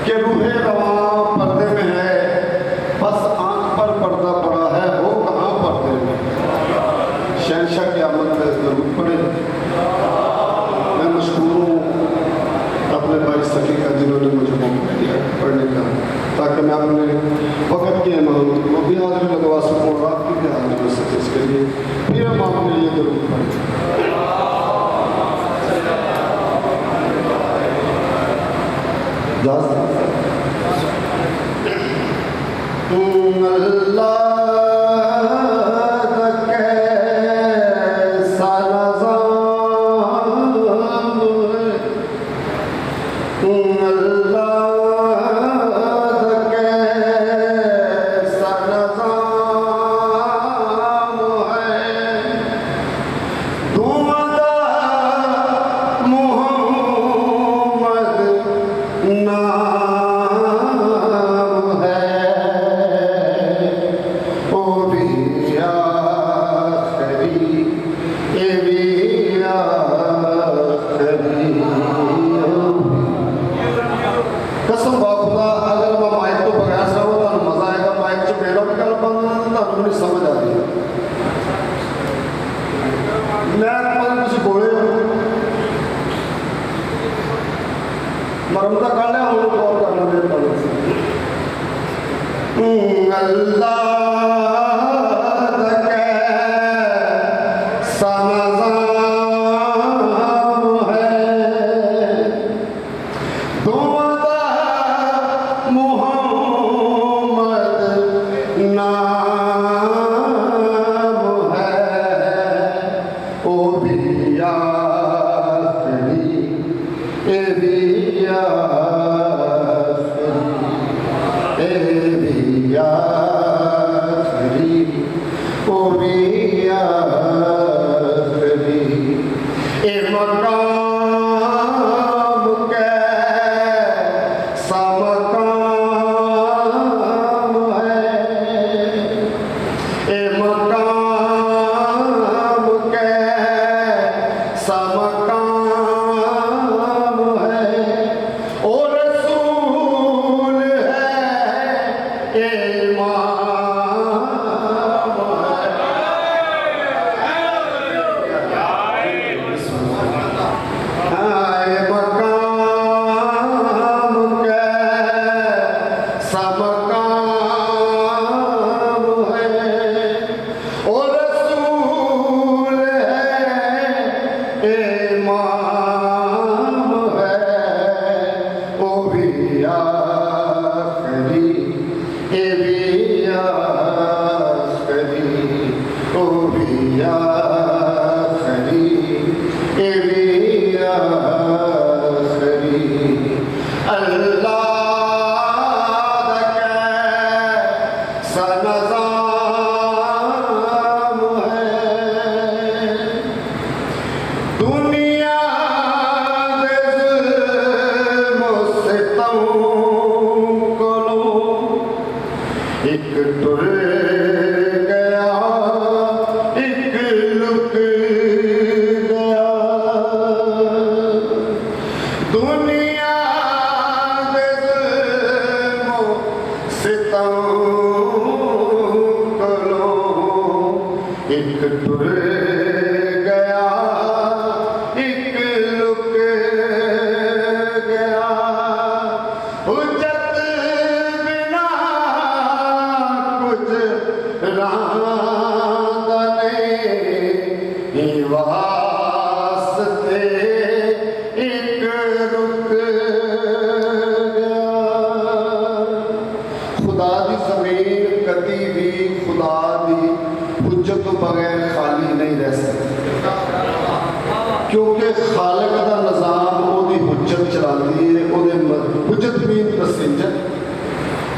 कि रूहे रवा पर्दे में है, बस आंख पर पर्दा पड़ा है, वो कहाँ पर्दे में। शहंशाह क़यामत में जरूर पड़े। मैं मशहूर हूँ अपने भाई सखी का जिन्होंने मुझे मौका दिया पढ़ने का, ताकि मैं अपने वक्त की इमाम वो भी हाजिर लगवा सकूँ और आपकी भी हाजिर हो सके। इसके लिए फिर हम आपके लिए जरूर पढ़ें।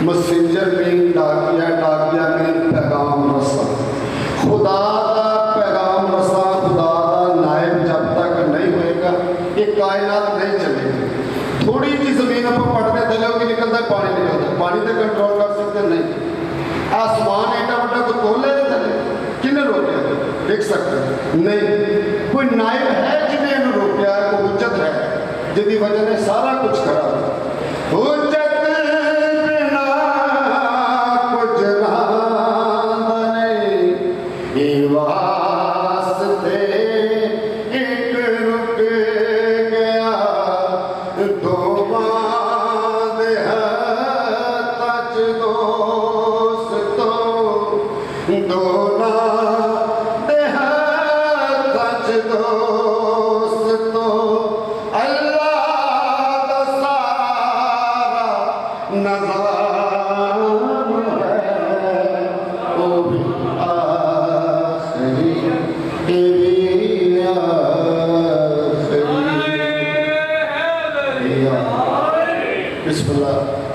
मैसेंजर मीन डाकिया, डाकिया मीन पैगाम रसा। खुदा का पैगाम रसा, खुदा का नायब जब तक नहीं होएगा ये कायनात नहीं चलेगी। थोड़ी जी जमीन पर पढ़ने चले कि निकलता पानी निकलता, पानी तो कंट्रोल कर सकते नहीं। आसमान एडा बड़ा को तोले चले किन्हें रोकया देख सकते नहीं। कोई नायब है जिन्हें रोकया, कोई हुज्जत है जिसकी वजह ने सारा कुछ करा। हुज्जत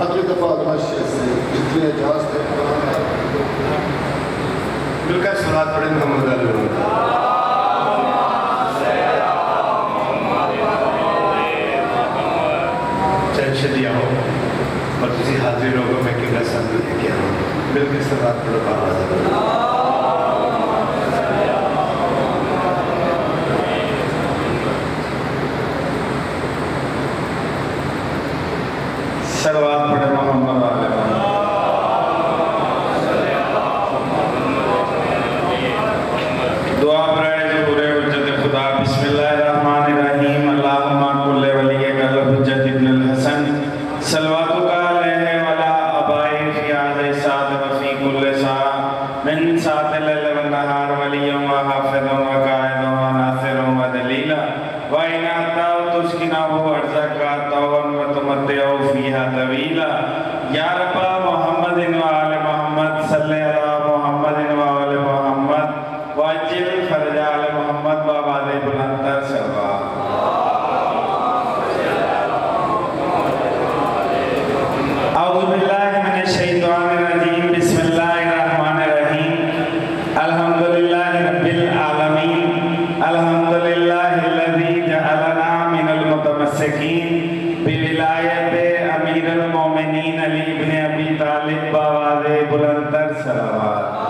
अगली दफा अगला शेर से जितने एजाज थे मिलकर सलात पढ़े मोहम्मद टेंशन लिया हो और किसी हाजिर लोगों में कितना संग लेके आओ मिलकर सलात पढ़ो सलवात पढ़े मोहम्मद वाले दुआ पढ़े जो पूरे हुज्जत खुदा बिस्मिल्लाहिर्रहमानिर्रहीम अल्लाहुम्मा कुल्ले वली कल हुज्जत इब्न हसन सलवातु का अलैहि वला अबाई फी आज़ि साद व फी कुल्ले सा मिन सातिल लैल व नहार वलिय्युम व हाफिज़ुम व काइदुम व नासिरुम व दलीला व इन अताउ तुस्किनहु अर्ज़का तौबन व तुमत्तिउ फीहा तवीला या रब्बा मुहम्मदिन व आले मुहम्मद सल्ले अला मुहम्मदिन व आले मुहम्मद वाजिल फरजा आले मुहम्मद व आवाज़े बुलंदतर सवा औज़ु बिल्लाहि मिनश शैतानिर रजीम बिस्मिल्लाहिर्रहमानिर्रहीम अल्हम्दुलिल्लाहि रब्बिल आलमीन अल्हम्दुलिल्लाहिल्लज़ी जअलना मिनल मुतमस्सिकीन बिविलायत अमीरुल मोमिनीन अली इब्न अबी तालिब बावाज़े बुलंदतर सलावत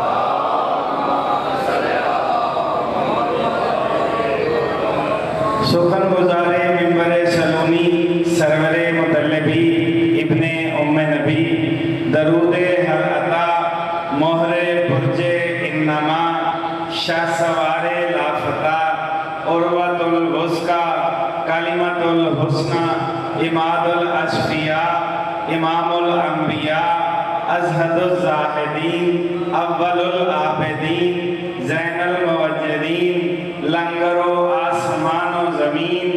सुखन गुजारे मिंबरे सलूनी सरवरे मुतल्लिबी इब्ने उम्मे नबी दरूदे हर अता मोहरे बुर्जे इन्नमा शाह सवारे लाफता उर्वतुल वुस्का कलिमतुल हुस्ना इमादुल अशफिया इमामुल अंबिया अज़हदुल ज़ाहिदीन अव्वलुल आबिदीन ज़ैनुल मुवज्जिदीन लंगरो आसमानो ज़मीन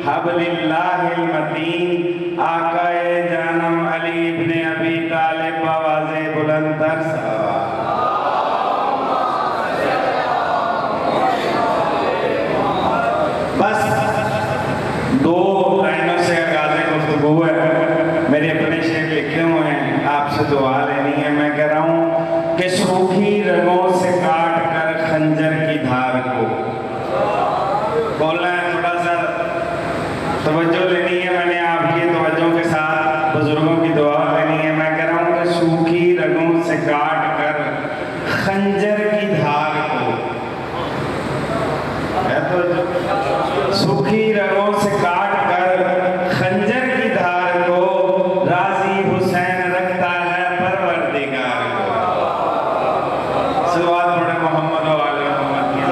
हब्लिल्लाहिल मतीन आकाए जानम अली इब्ने अबी तालिब आवाज़े बुलंदतर सवा बस दो लाइनों से आगाज़े गुफ्तगू है मेरे अपने शेर लिखे हुए हैं आपसे दुआ लेनी है मैं कह रहा हूँ कि सूखी रगों से काट कर खंजर की धार को बोलना है थोड़ा सा तवज्जो लेनी है मैंने आपकी तवज्जो के साथ बुजुर्गों की दुआ लेनी है मैं कह रहा हूँ कि सूखी रगों से काट कर खंजर की धार को है तो सूखी रगों से काट कर खंजर की धार को राजी हुसैन रखता है परवरदिगार को सल्लल्लाहु अलैहि मोहम्मद व आले मोहम्मद की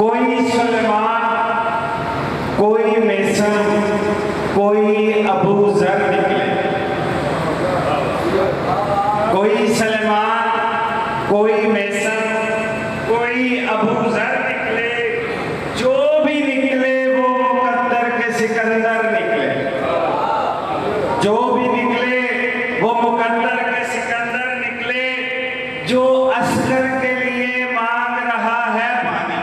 कोई सलमान कोई मेसन कोई अबू जर निकले कोई सलमान कोई मेसन कोई अबू जर निकले जो भी निकले वो मुकद्दर के सिकंदर निकले जो भी निकले वो मुकद्दर के सिकंदर निकले जो अस्कर के लिए मांग रहा है पानी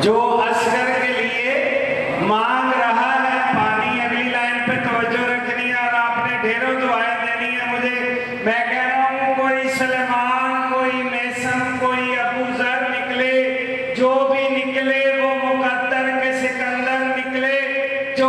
जो अस्कर के लिए मांग रहा है पानी अगली लाइन पे तवज्जो रखनी है और आपने ढेरों दुआएं देनी है मुझे मैं कह रहा हूँ कोई सलमान कोई मेसन कोई अबू जर निकले जो भी निकले वो मुकद्दर के सिकंदर निकले जो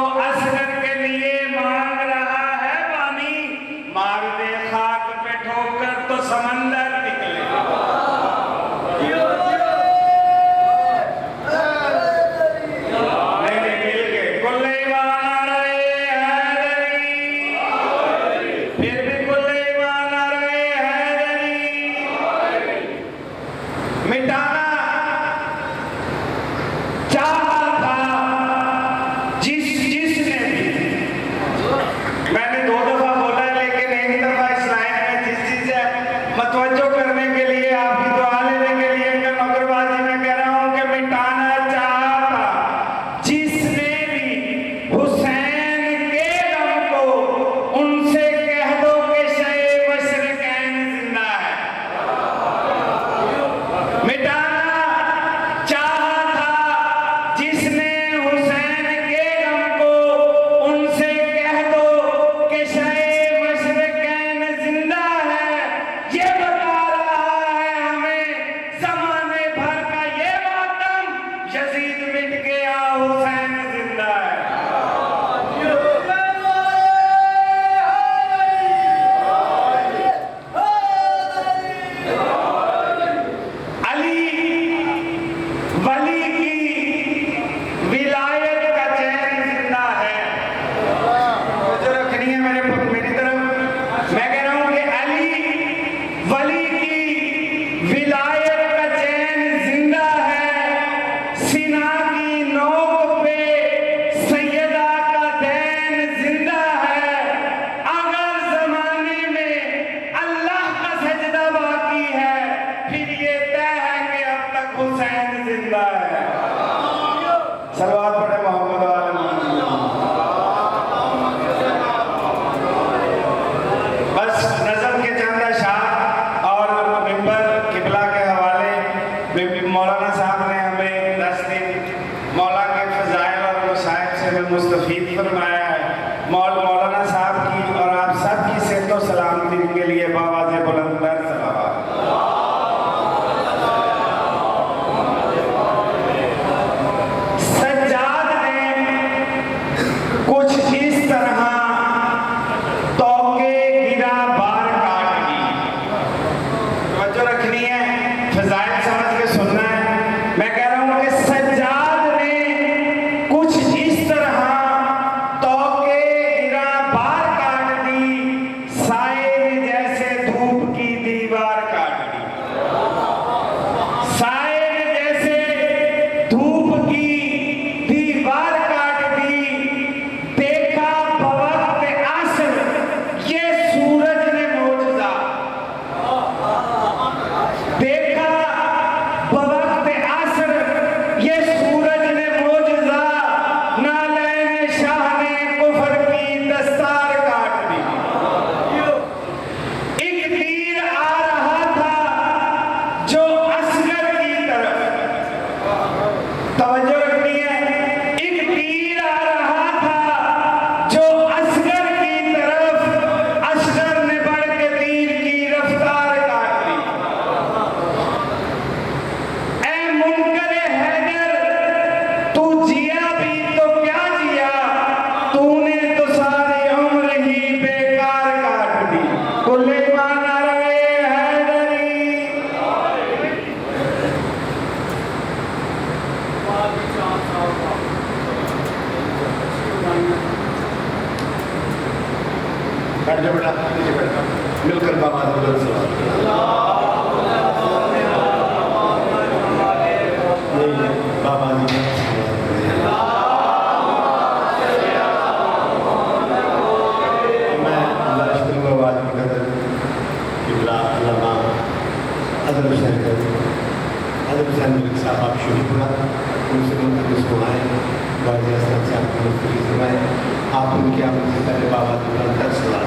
सलवात पढ़े मोहम्मद वाले बस नज़म के चंद शाह और मिंबर किबला के हवाले मौलाना साहब ने हमें 10 दिन मौला के फजाइल और मसाइब से हमें मुस्तफीद फरमाया है। मौलाना साहब की और आप सब की सेहत और सलामती के लिए बावाज़ बुलंदर सलावत। सज्जाद ने कुछ इस तरह तौके गिरा बार काट दी। तवज्जो रखनी है, फजाइल समझ के सुनना है। मैं कह रहा हूं कि सज्जाद ने कुछ इस तरह तौके गिरा बार काट दी, साए ने जैसे धूप की दीवार काट दी। साए ने जैसे धूप की दीवार काट दी। देखा बवक्त असर ये सूरज ने मौजज़ा। देखा बवक्त असर ये सूरज ने मौजज़ा। नालैन शाह ने कुफर की दस्तार काट दी। एक तीर आ रहा था जो असगर की तरफ, तवज्जो रखनी है, एक तीर आ रहा था जो असगर की तरफ। असगर ने बढ़ के तीर की रफ्तार काट दी। ऐ मुनकरे हैदर तू जिया भी तो क्या जिया, तूने तो सारी उम्र ही बेकार काट दी। कुल्ले माना रहे हैदरी। बैठ जाओ बेटा, नीचे बैठ जाओ, मिलकर बाबा बुलंद सलावत। बाबा जी मैं अल्लाह शुक्र नवाज मुकद्दर किबला अल्लामा अदल हुसैन साहब आप शुरू हुआ उनसे मुझे सुनाए गाजी असलम से आपको मुफ्ती सुनाए। आप उनके आमद से पहले बाबा जी का दर्श सुना